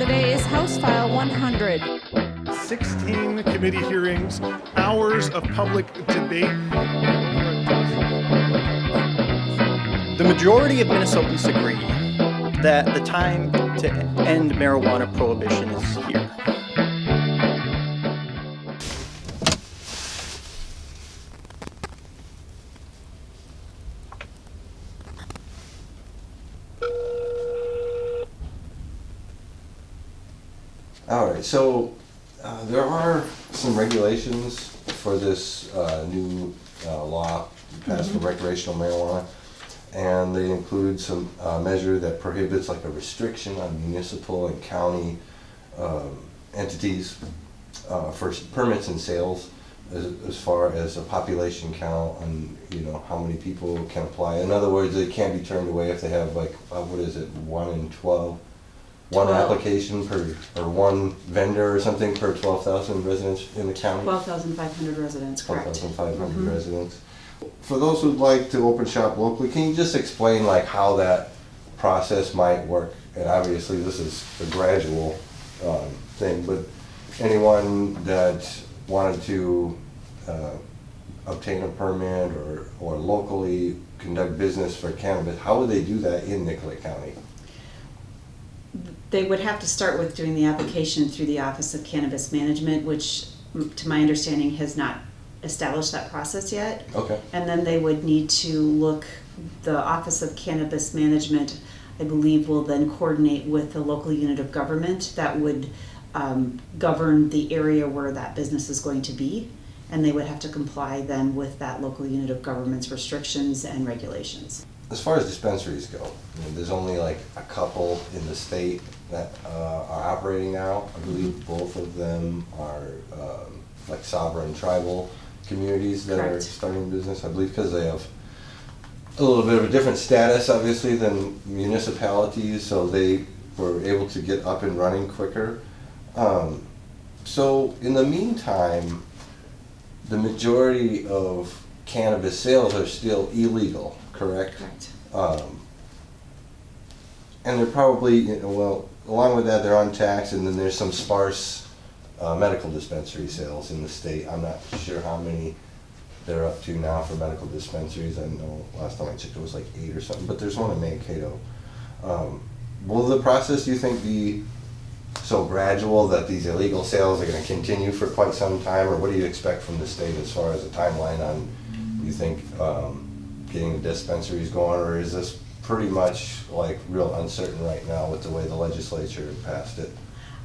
today is House File 100. 16 committee hearings, hours of public debate. The majority of Minnesotans agree that the time to end marijuana prohibition is here. All right, so there are some regulations for this new law passed for recreational marijuana, and they include some measure that prohibits like a restriction on municipal and county entities for permits and sales as far as a population count and how many people can apply. In other words, they can't be turned away if they have like what is it, 1 in 12. One application per, or one vendor or something per 12,000 residents in the county? 12,500 residents, correct. 12,500 residents. For those who'd like to open shop locally, can you just explain like how that process might work? And obviously this is a gradual thing, but anyone that wanted to obtain a permit or locally conduct business for cannabis, how would they do that in Nicollet County? They would have to start with doing the application through the Office of Cannabis Management, which to my understanding has not established that process yet. Okay. And then they would need to look, the Office of Cannabis Management, I believe, will then coordinate with the local unit of government that would govern the area where that business is going to be. And they would have to comply then with that local unit of government's restrictions and regulations. As far as dispensaries go, there's only like a couple in the state that are operating now. I believe both of them are like sovereign tribal communities that Correct. are starting business. I believe because they have a little bit of a different status, obviously, than municipalities, so they were able to get up and running quicker. So in the meantime, the majority of cannabis sales are still illegal. Correct? Correct. And they're probably, well, along with that, they're untaxed, and then there's some sparse medical dispensary sales in the state. I'm not sure how many they're up to now for medical dispensaries. I know last time I checked it was like 8 or something, but there's one in Mankato. Will the process, do you think, be so gradual that these illegal sales are going to continue for quite some time, or what do you expect from the state as far as a timeline on, you think, getting the dispensaries going, or is this pretty much like real uncertain right now with the way the legislature passed it?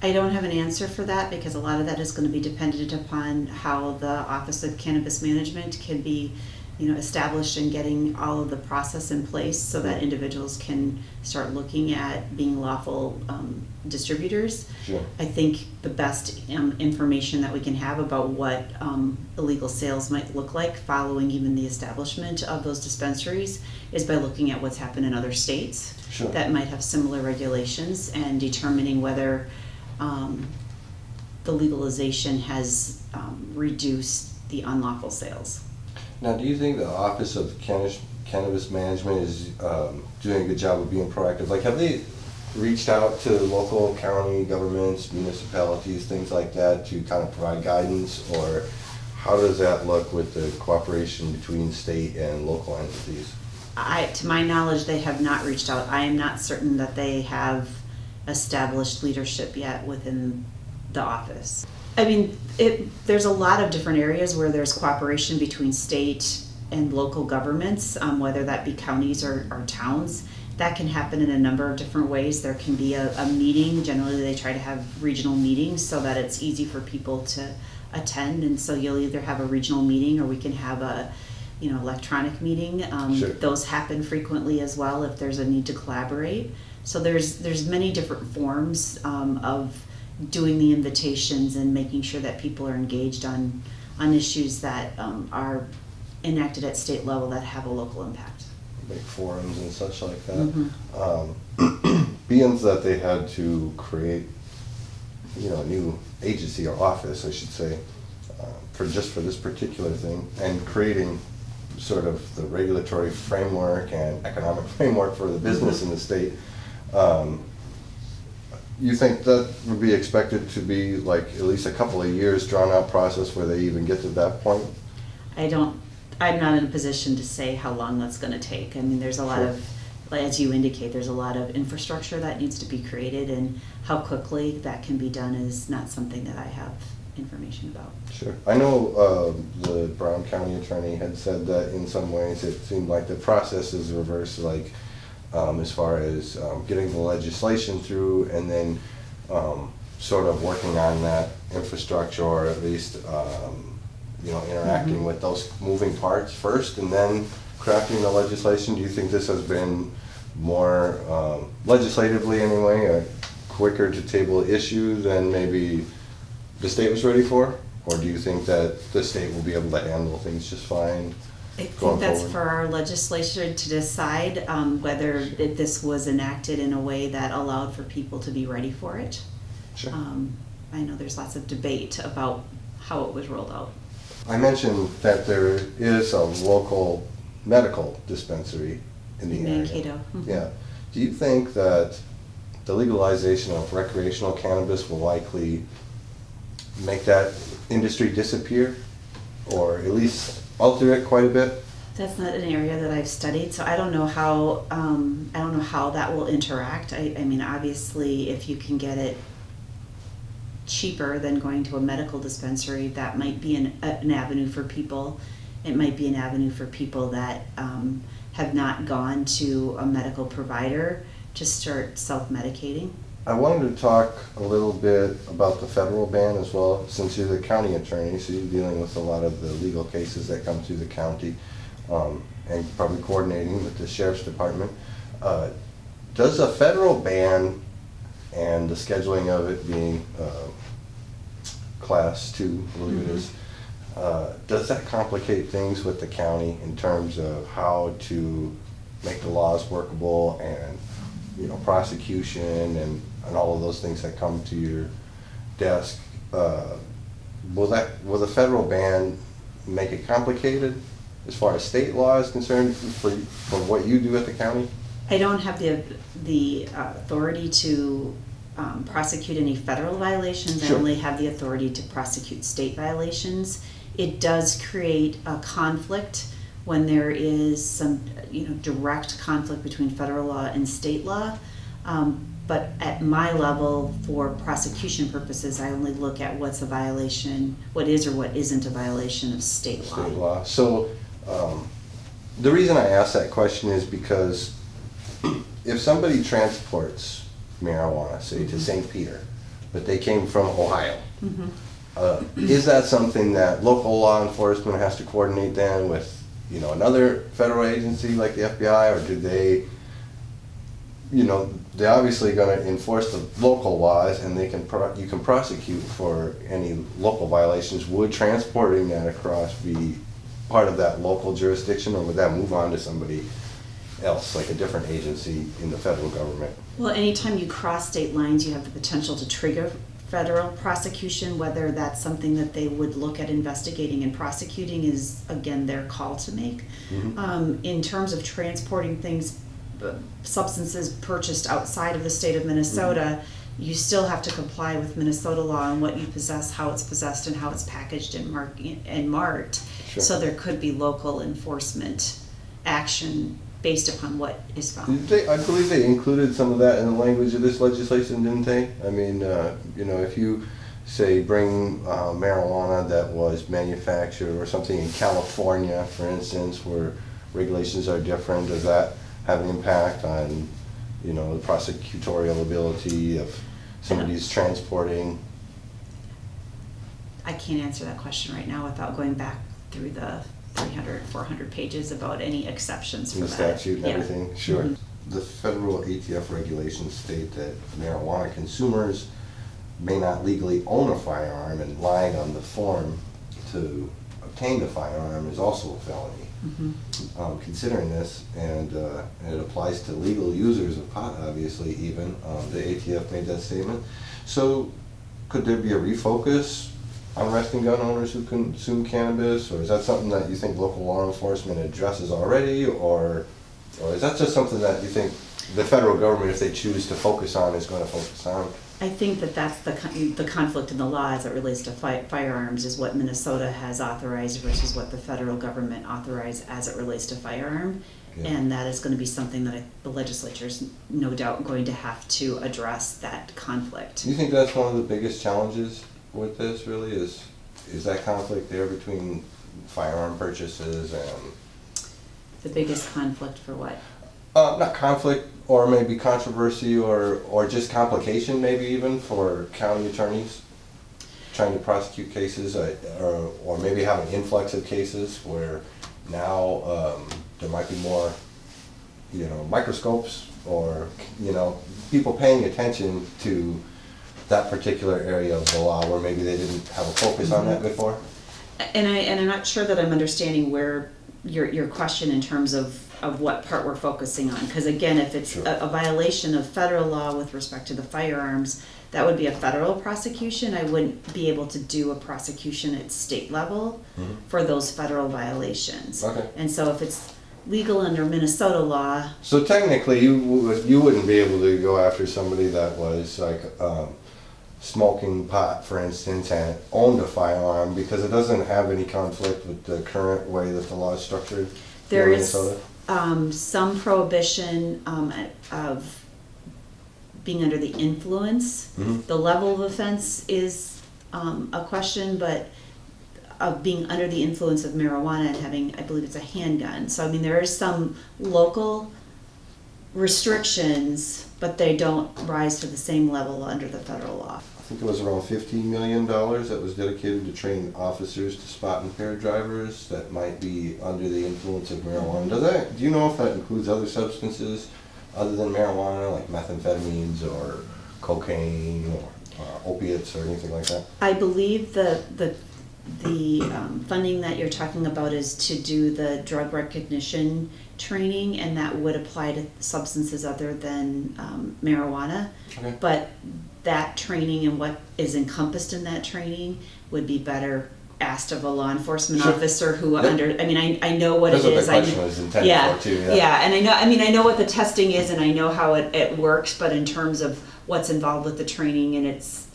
I don't have an answer for that because a lot of that is going to be dependent upon how the Office of Cannabis Management can be, established and getting all of the process in place so that individuals can start looking at being lawful distributors. Sure. I think the best information that we can have about what illegal sales might look like following even the establishment of those dispensaries is by looking at what's happened in other states. Sure. That might have similar regulations and determining whether the legalization has reduced the unlawful sales. Now, do you think the Office of Cannabis Management is doing a good job of being proactive? Like, have they reached out to local county governments, municipalities, things like that to kind of provide guidance, or how does that look with the cooperation between state and local entities? To my knowledge, they have not reached out. I am not certain that they have established leadership yet within the office. I mean, there's a lot of different areas where there's cooperation between state and local governments, whether that be counties or towns. That can happen in a number of different ways. There can be a meeting. Generally, they try to have regional meetings so that it's easy for people to attend. And so you'll either have a regional meeting or we can have a electronic meeting. Sure. Those happen frequently as well if there's a need to collaborate. So there's many different forms of doing the invitations and making sure that people are engaged on issues that are enacted at state level that have a local impact. Big forums and such like that. Mm-hmm. Being that they had to create, a new agency or office, I should say, for this particular thing, and creating sort of the regulatory framework and economic framework for the business in the state. you think that would be expected to be like at least a couple of years drawn out process where they even get to that point? I'm not in a position to say how long that's gonna take. I mean, there's a lot Sure. of, as you indicate, there's a lot of infrastructure that needs to be created, and how quickly that can be done is not something that I have information about. Sure. I know the Brown County attorney had said that in some ways it seemed like the process is reversed, like as far as getting the legislation through and then sort of working on that infrastructure, or at least interacting with those moving parts first and then crafting the legislation. Do you think this has been more legislatively anyway, quicker to table issue than maybe the state was ready for? Or do you think that the state will be able to handle things just fine? I think going that's forward? for our legislature to decide whether this was enacted in a way that allowed for people to be ready for it. Sure. I know there's lots of debate about how it was rolled out. I mentioned that there is a local medical dispensary in the area. Mankato. Mhm. Yeah. Do you think that the legalization of recreational cannabis will likely make that industry disappear, or at least alter it quite a bit? That's not an area that I've studied, so I don't know how that will interact. I mean, obviously, if you can get it cheaper than going to a medical dispensary, that might be an avenue for people. It might be an avenue for people that have not gone to a medical provider to start self-medicating. I wanted to talk a little bit about the federal ban as well, since you're the county attorney, so you're dealing with a lot of the legal cases that come through the county, and probably coordinating with the sheriff's department. Does a federal ban and the scheduling of it being class 2, I believe it is, does that complicate things with the county in terms of how to make the laws workable and prosecution and all of those things that come to your desk? Will the federal ban make it complicated as far as state law is concerned for what you do at the county? I don't have the authority to prosecute any federal violations. Sure. I only have the authority to prosecute state violations. It does create a conflict when there is some direct conflict between federal law and state law. But at my level, for prosecution purposes, I only look at what's a violation, what is or what isn't a violation of state law. State law. So the reason I ask that question is because if somebody transports marijuana, say to St. Peter, but they came from Ohio, is that something that local law enforcement has to coordinate then with another federal agency like the FBI, or do they, they're obviously going to enforce the local laws, and you can prosecute for any local violations. Would transporting that across be part of that local jurisdiction, or would that move on to somebody else, like a different agency in the federal government? Well, anytime you cross state lines, you have the potential to trigger federal prosecution. Whether that's something that they would look at investigating and prosecuting is, again, their call to make. In terms of transporting things, substances purchased outside of the state of Minnesota, you still have to comply with Minnesota law on what you possess, how it's possessed, and how it's packaged and marked. Sure. So there could be local enforcement action based upon what is found. I believe they included some of that in the language of this legislation, didn't they? I mean, if you say bring marijuana that was manufactured or something in California, for instance, where regulations are different, does that have an impact on, the prosecutorial ability of somebody's transporting? I can't answer that question right now without going back through the 300, 400 pages about any exceptions for The that. statute and everything? Sure. The federal ATF regulations state that marijuana consumers may not legally own a firearm, and lying on the form to obtain the firearm is also a felony. Considering this, and it applies to legal users of pot, obviously, even, the ATF made that statement. So could there be a refocus on arresting gun owners who consume cannabis, or is that something that you think local law enforcement addresses already, or is that just something that you think the federal government, if they choose to focus on, is going to focus on? I think that that's the conflict in the law as it relates to firearms is what Minnesota has authorized versus what the federal government authorized as it relates to firearm. Yeah. And that is going to be something that the legislature is no doubt going to have to address that conflict. Do you think that's one of the biggest challenges with this, really, is that conflict there between firearm purchases and... The biggest conflict for what? Not conflict, or maybe controversy, or just complication, maybe even for county attorneys trying to prosecute cases, or maybe have an influx of cases where now there might be more, microscopes or, people paying attention to that particular area of the law where maybe they didn't have a focus on that before. And I'm not sure that I'm understanding where your question in terms of what part we're focusing on. Because again, if it's Sure. a violation of federal law with respect to the firearms, that would be a federal prosecution. I wouldn't be able to do a prosecution at state level for those federal violations. Okay. And so if it's legal under Minnesota law, So technically, you wouldn't be able to go after somebody that was like smoking pot, for instance, and owned a firearm because it doesn't have any conflict with the current way that the law is structured there here in is Minnesota. Some prohibition of being under the influence. The level of offense is a question, but of being under the influence of marijuana and having, I believe it's a handgun. So, I mean, there is some local restrictions, but they don't rise to the same level under the federal law. I think it was around $15 million that was dedicated to train officers to spot impaired drivers that might be under the influence of marijuana. Do you know if that includes other substances other than marijuana, like methamphetamines or cocaine or opiates or anything like that? I believe the funding that you're talking about is to do the drug recognition training, and that would apply to substances other than marijuana. Okay. But that training and what is encompassed in that training would be better asked of a law enforcement Sure. officer who Yep. I know what That's it what is. the question was intended for too, yeah. And I know what the testing is, and I know how it works, but in terms of what's involved with the training and its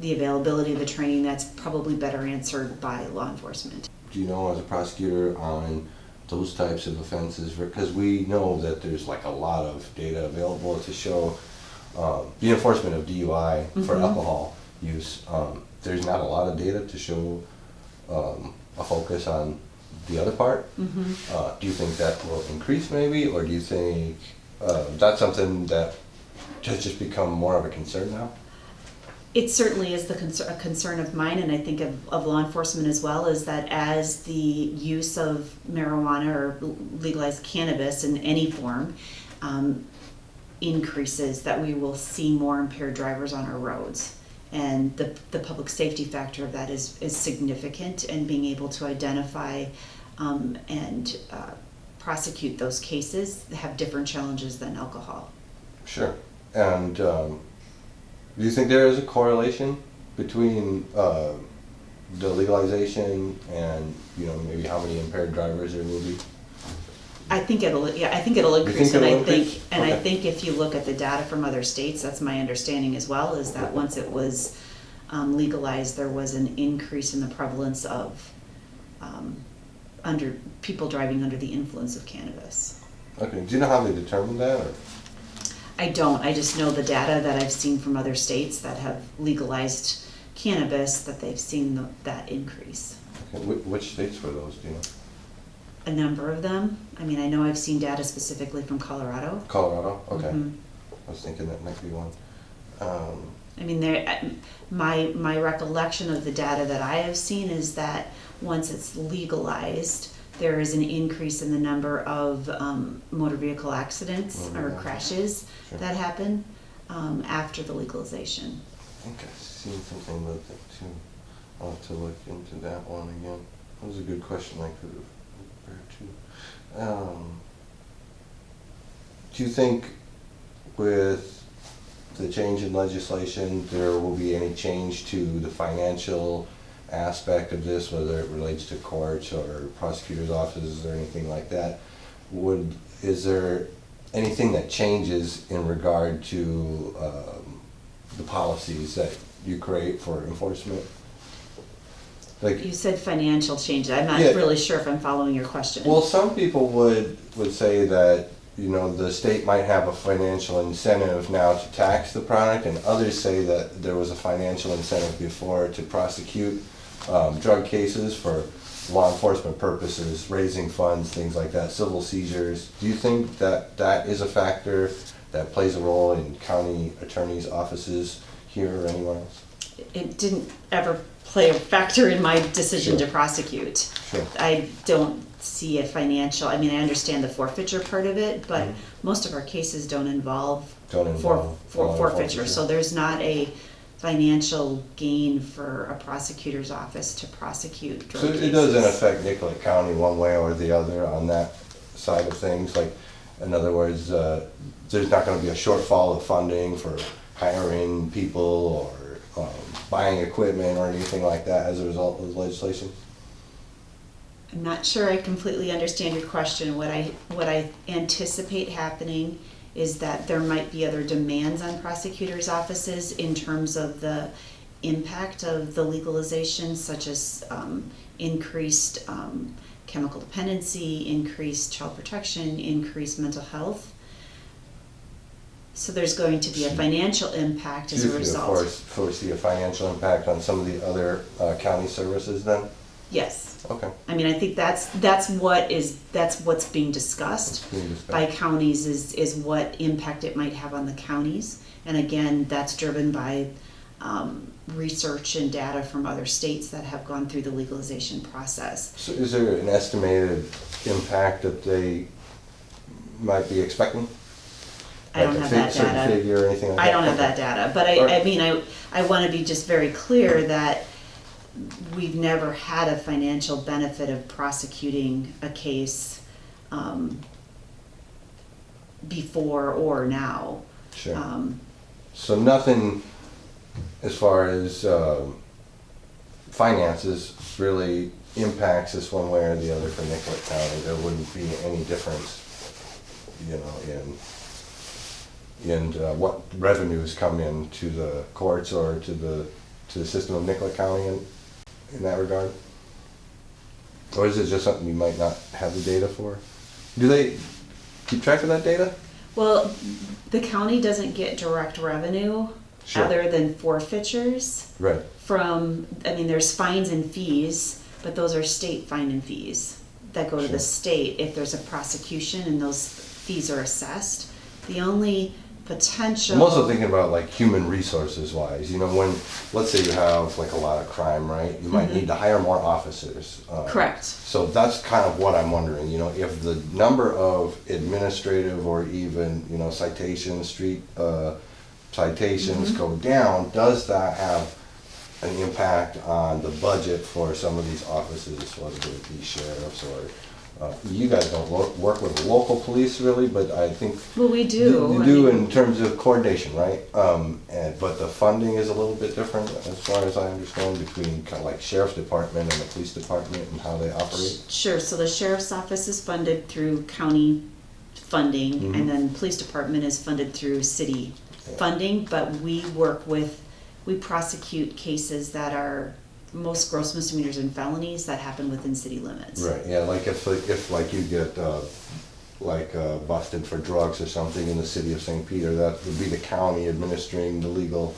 the availability of the training, that's probably better answered by law enforcement. Do you know, as a prosecutor, on those types of offenses? Because we know that there's like a lot of data available to show the enforcement of DUI for alcohol use. There's not a lot of data to show a focus on the other part. Do you think that will increase maybe, or do you think that's something that has just become more of a concern now? It certainly is a concern of mine, and I think of law enforcement as well, is that as the use of marijuana or legalized cannabis in any form increases, that we will see more impaired drivers on our roads. And the public safety factor of that is significant, and being able to identify and prosecute those cases have different challenges than alcohol. Sure. And do you think there is a correlation between the legalization and maybe how many impaired drivers there will be? I think it'll increase, think it'll and increase? I Okay. think if you look at the data from other states, that's my understanding as well, is that once it was legalized, there was an increase in the prevalence of under people driving under the influence of cannabis. Okay. Do you know how they determined that? Or? I don't. I just know the data that I've seen from other states that have legalized cannabis, that they've seen that increase. Okay. Which states were those? Do you know? A number of them. I mean, I know I've seen data specifically from Colorado. Colorado. Okay. Mhm. I was thinking that might be one. I mean, my recollection of the data that I have seen is that once it's legalized, there is an increase in the number of motor vehicle accidents or crashes Sure. that happen after the legalization. I think I've seen something about that too. I'll have to look into that one again. That was a good question I could have prepared too. Do you think with the change in legislation there will be any change to the financial aspect of this, whether it relates to courts or prosecutors' offices or anything like that? Is there anything that changes in regard to the policies that you create for enforcement? Like, You said financial changes. I'm not Yeah. really sure if I'm following your question. well, some people would say that, you know, the state might have a financial incentive now to tax the product, and others say that there was a financial incentive before to prosecute drug cases for law enforcement purposes, raising funds, things like that, civil seizures. Do you think that that is a factor that plays a role in county attorneys' offices here or anywhere else? It didn't ever play a factor in my decision Sure. to prosecute. Sure. I don't see a financial, I mean, I understand the forfeiture part of it, but most of our cases don't involve Don't involve forfeiture. forfeiture. So there's not a financial gain for a prosecutor's office to prosecute drug So cases. it doesn't affect Nicollet County one way or the other on that side of things? Like, in other words, there's not gonna be a shortfall of funding for hiring people or buying equipment or anything like that as a result of the legislation? I'm not sure I completely understand your question. What I anticipate happening is that there might be other demands on prosecutors' offices in terms of the impact of the legalization, such as increased chemical dependency, increased child protection, increased mental health. So there's going to be a financial impact as a Do you result. foresee a financial impact on some of the other county services then? Yes. Okay. I mean, I think that's what's being discussed Being discussed. by counties is what impact it might have on the counties. And again, that's driven by research and data from other states that have gone through the legalization process. So is there an estimated impact that they might be expecting? I don't have that Certain data. figure or anything like that? I don't have Okay. that data, but Or- I mean, I want to be just very clear that we've never had a financial benefit of prosecuting a case before or now. Sure. So nothing as far as finances really impacts this one way or the other for Nicollet County. There wouldn't be any difference, you know, in what revenues come in to the courts or to the system of Nicollet County in that regard? Or is it just something you might not have the data for? Do they keep track of that data? Well, the county doesn't get direct revenue Sure. other than forfeitures Right. from, I mean, there's fines and fees, but those are state fine and fees that go to Sure. the state if there's a prosecution and those fees are assessed. The only potential. I'm also thinking about like human resources wise, you know, when, let's say you have like a lot of crime, right? You might need to hire more officers. Correct. So that's kind of what I'm wondering, you know, if the number of administrative or even, you know, citations, street citations go down, does that have an impact on the budget for some of these offices, whether it be sheriffs or, you guys don't work with local police really, but I think Well, we do. you I do mean, in terms of coordination, right? But the funding is a little bit different as far as I understand between kind of like sheriff's department and the police department and how they operate. Sure, so the sheriff's office is funded through county funding, and then police department is funded through city funding, but we prosecute cases that are most gross misdemeanors and felonies that happen within city limits. Right, yeah, like if like you get busted for drugs or something in the city of St. Peter, that would be the county administering the legal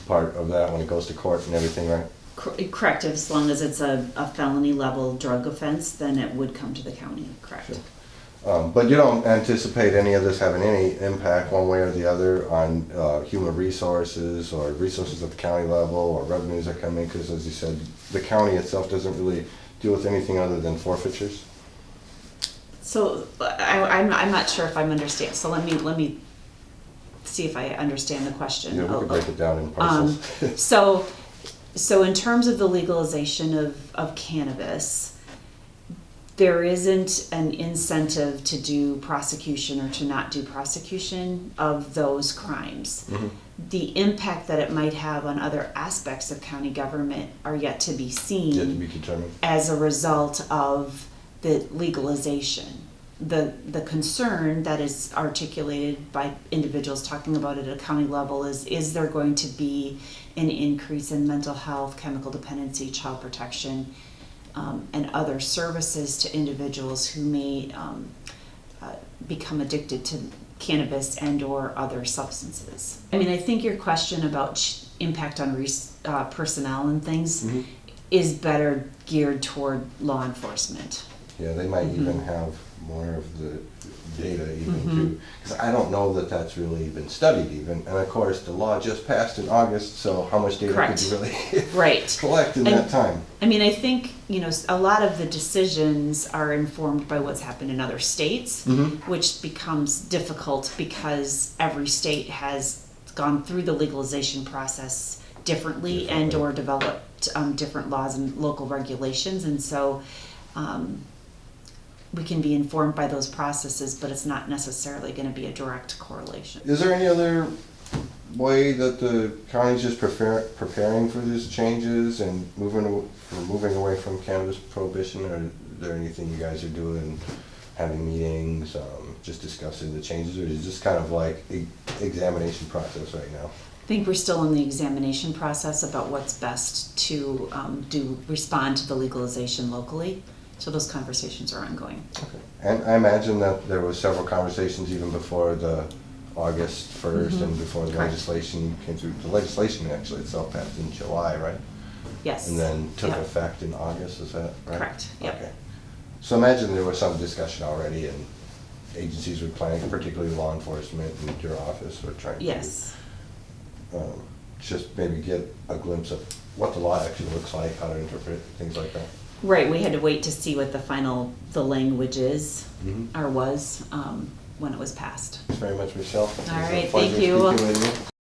part of that when it goes to court and everything, right? Correct, as long as it's a felony level drug offense, then it would come to the county, correct. Sure. But you don't anticipate any of this having any impact one way or the other on human resources or resources at the county level or revenues that come in, because as you said, the county itself doesn't really deal with anything other than forfeitures? So I'm not sure if I'm understanding, so let me see if I understand the question. Yeah, we could break it down in parcels. So in terms of the legalization of cannabis, there isn't an incentive to do prosecution or to not do prosecution of those crimes. The impact that it might have on other aspects of county government are yet to be seen Yet to be determined. as a result of the legalization. the concern that is articulated by individuals talking about it at a county level is there going to be an increase in mental health, chemical dependency, child protection, and other services to individuals who may become addicted to cannabis and or other substances. I mean, I think your question about impact on personnel and things is better geared toward law enforcement. Yeah, they might even have more of the data even too, because I don't know that that's really been studied even. And of course, the law just passed in August, so how much data Correct. could you really Right. collect in And- that time? I mean, I think, a lot of the decisions are informed by what's happened in other states, which becomes difficult because every state has gone through the legalization process differently and or developed different laws and local regulations. And so we can be informed by those processes, but it's not necessarily going to be a direct correlation. Is there any other way that the county's just preparing for these changes and moving away from cannabis prohibition, or is there anything you guys are doing, having meetings, just discussing the changes, or is it just kind of like examination process right now? I think we're still in the examination process about what's best to respond to the legalization locally. So those conversations are ongoing. Okay. And I imagine that there was several conversations even before the August 1st and before the Correct. legislation came through. The legislation actually itself passed in July, right? Yes. And then took Yep. effect in August, is that right? Correct, yep. Okay. So imagine there was some discussion already and agencies were planning, particularly law enforcement and your office were trying to Yes. just maybe get a glimpse of what the law actually looks like, how to interpret it, things like that. Right, we had to wait to see what the language is, Mhm. or was, when it was passed. Thanks very much, Michelle. It was a All right, pleasure thank you. speaking with you.